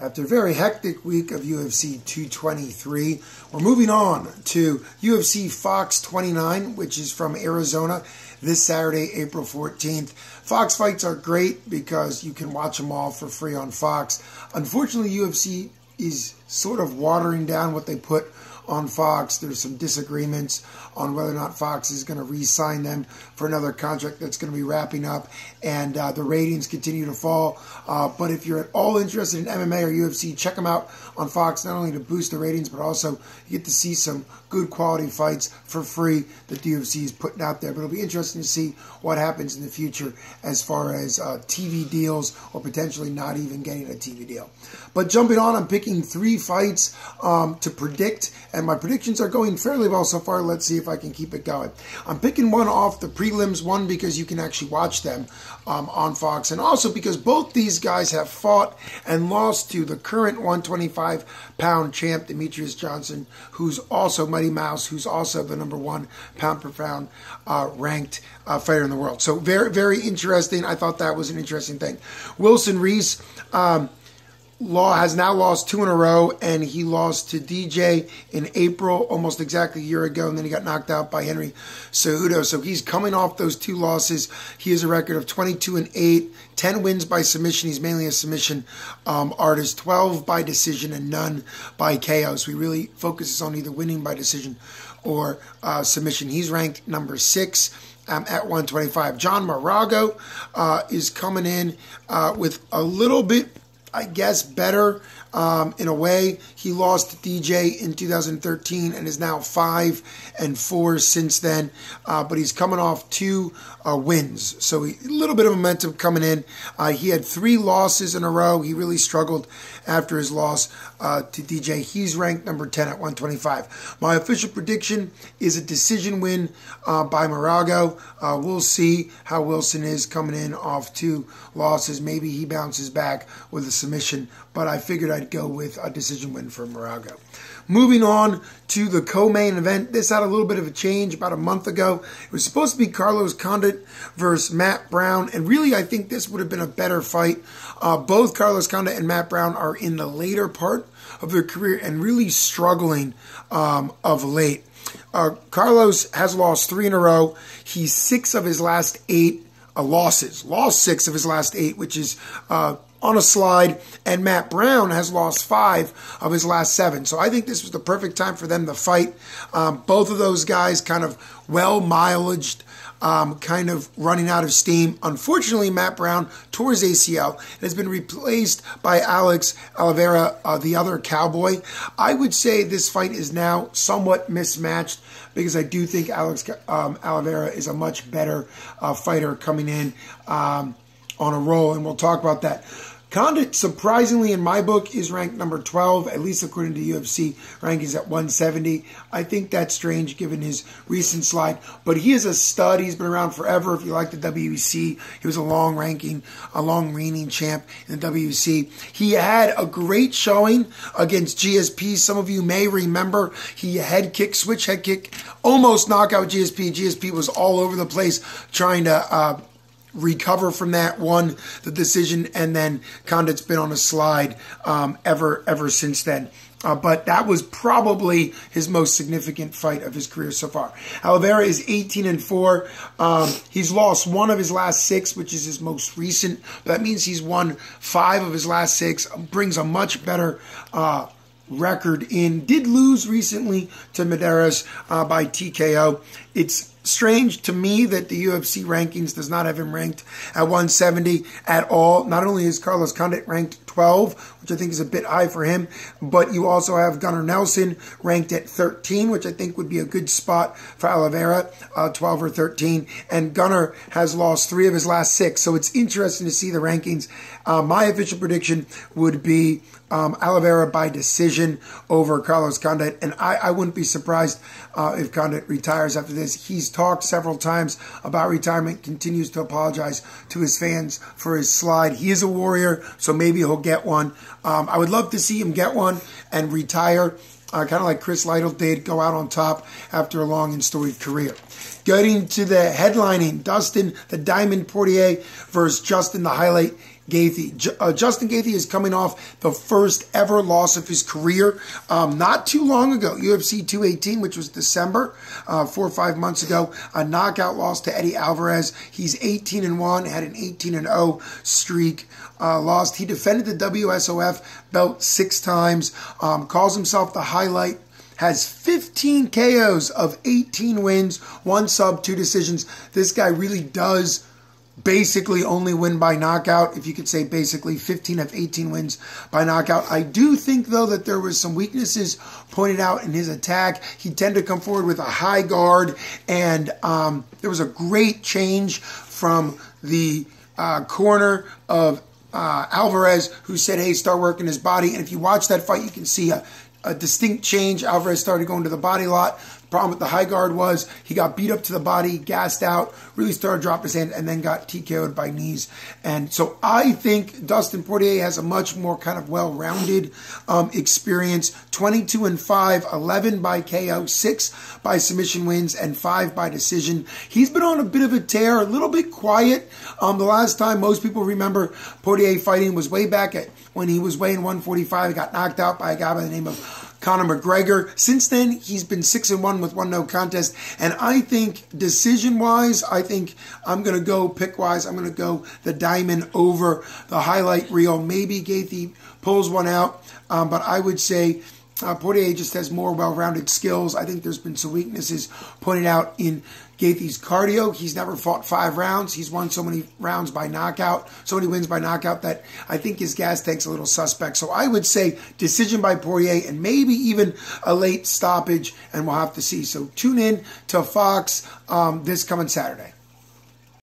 After a very hectic week of UFC 223, we're moving on to UFC Fox 29, which is from Arizona this Saturday, April 14th. Fox fights are great because you can watch them all for free on Fox. Unfortunately, UFC is sort of watering down what they put on Fox. There's some disagreements on whether or not Fox is going to re-sign them for another contract that's going to be wrapping up, and the ratings continue to fall. But if you're at all interested in MMA or UFC, check them out on Fox, not only to boost the ratings, but also you get to see some good quality fights for free that the UFC is putting out there. But it'll be interesting to see what happens in the future as far as TV deals or potentially not even getting a TV deal. But jumping on, I'm picking 3 fights to predict, and my predictions are going fairly well so far. Let's see if I can keep it going. I'm picking one off the prelims, one because you can actually watch them on Fox, and also because both these guys have fought and lost to the current 125-pound champ, Demetrius Johnson, who's also Mighty Mouse, who's also the #1 pound-per-pound ranked fighter in the world. So very, very interesting. I thought that was an interesting thing. Wilson Reese has now lost 2 in a row, and he lost to DJ in April, almost exactly a year ago, and then he got knocked out by Henry Cejudo. So he's coming off those 2 losses. He has a record of 22-8, 10 wins by submission. He's mainly a submission artist, 12 by decision and none by KO. So he really focuses on either winning by decision or submission. He's ranked #6 at 125. John Morago is coming in with a little bit, I guess, better in a way. He lost to DJ in 2013 and is now 5-4 since then. But he's coming off 2 wins. So a little bit of momentum coming in. He had 3 losses in a row. He really struggled after his loss to DJ. He's ranked #10 at 125. My official prediction is a decision win by Morago. We'll see how Wilson is coming in off 2 losses. Maybe he bounces back with a submission, but I figured I'd go with a decision win for Morago. Moving on to the co-main event. This had a little bit of a change about a month ago. It was supposed to be Carlos Condit versus Matt Brown, and really I think this would have been a better fight. Both Carlos Condit and Matt Brown are in the later part of their career and really struggling of late. Carlos has lost 3 in a row. He's 6 of his last 8 losses. Lost 6 of his last 8, which is on a slide, and Matt Brown has lost 5 of his last 7. So I think this was the perfect time for them to fight. Both of those guys kind of well-mileaged, kind of running out of steam. Unfortunately, Matt Brown tore his ACL and has been replaced by Alex Oliveira, the other cowboy. I would say this fight is now somewhat mismatched because I do think Alex Oliveira is a much better fighter coming in on a roll, and we'll talk about that. Condit, surprisingly, in my book, is ranked #12, at least according to UFC rankings at 170. I think that's strange given his recent slide, but he is a stud. He's been around forever. If you like the WEC, he was a long reigning champ in the WEC. He had a great showing against GSP. Some of you may remember he switch head kick, almost knockout GSP. GSP was all over the place trying to recover from that, won the decision, and then Condit's been on a slide ever since then. But that was probably his most significant fight of his career so far. Oliveira is 18-4. He's lost 1 of his last 6, which is his most recent. That means he's won 5 of his last 6. Brings a much better record in. Did lose recently to Medeiros by TKO. It's strange to me that the UFC rankings does not have him ranked at 170 at all. Not only is Carlos Condit ranked 12, which I think is a bit high for him, but you also have Gunnar Nelson ranked at 13, which I think would be a good spot for Oliveira, 12 or 13. And Gunnar has lost 3 of his last 6, so it's interesting to see the rankings. My official prediction would be Oliveira by decision over Carlos Condit, and I wouldn't be surprised if Condit retires after this. He's talked several times about retirement, continues to apologize to his fans for his slide. He is a warrior, so maybe he'll get one. I would love to see him get one and retire, kind of like Chris Lytle did, go out on top after a long and storied career. Getting to the headlining, Dustin the Diamond Poirier versus Justin the Highlight Gaethje. Justin Gaethje is coming off the first ever loss of his career not too long ago, UFC 218, which was December, 4 or 5 months ago, a knockout loss to Eddie Alvarez. He's 18-1, had an 18-0 streak. Lost. He defended the WSOF belt 6 times, calls himself the Highlight, has 15 KOs of 18 wins, 1 sub, 2 decisions. This guy really does basically only win by knockout, if you could say basically 15 of 18 wins by knockout. I do think, though, that there was some weaknesses pointed out in his attack. He tended to come forward with a high guard, and there was a great change from the corner of Alvarez, who said, hey, start working his body. And if you watch that fight, you can see a distinct change. Alvarez started going to the body a lot. The problem with the high guard was he got beat up to the body, gassed out, really started dropping his hand, and then got TKO'd by knees. And so I think Dustin Poirier has a much more kind of well-rounded experience. 22-5, 11 by KO, 6 by submission wins, and 5 by decision. He's been on a bit of a tear, a little bit quiet. The last time most people remember Poirier fighting was way back at when he was weighing 145. He got knocked out by a guy by the name of Conor McGregor. Since then, he's been 6-1 with 1 no contest. And I think decision-wise, I think I'm going to go pick-wise, I'm going to go the Diamond over the Highlight reel. Maybe Gaethje pulls one out, but I would say Poirier just has more well-rounded skills. I think there's been some weaknesses pointed out in Gaethje's cardio. He's never fought 5 rounds. He's won so many rounds by knockout, so many wins by knockout, that I think his gas tank's a little suspect. So I would say decision by Poirier and maybe even a late stoppage, and we'll have to see. So tune in to Fox this coming Saturday.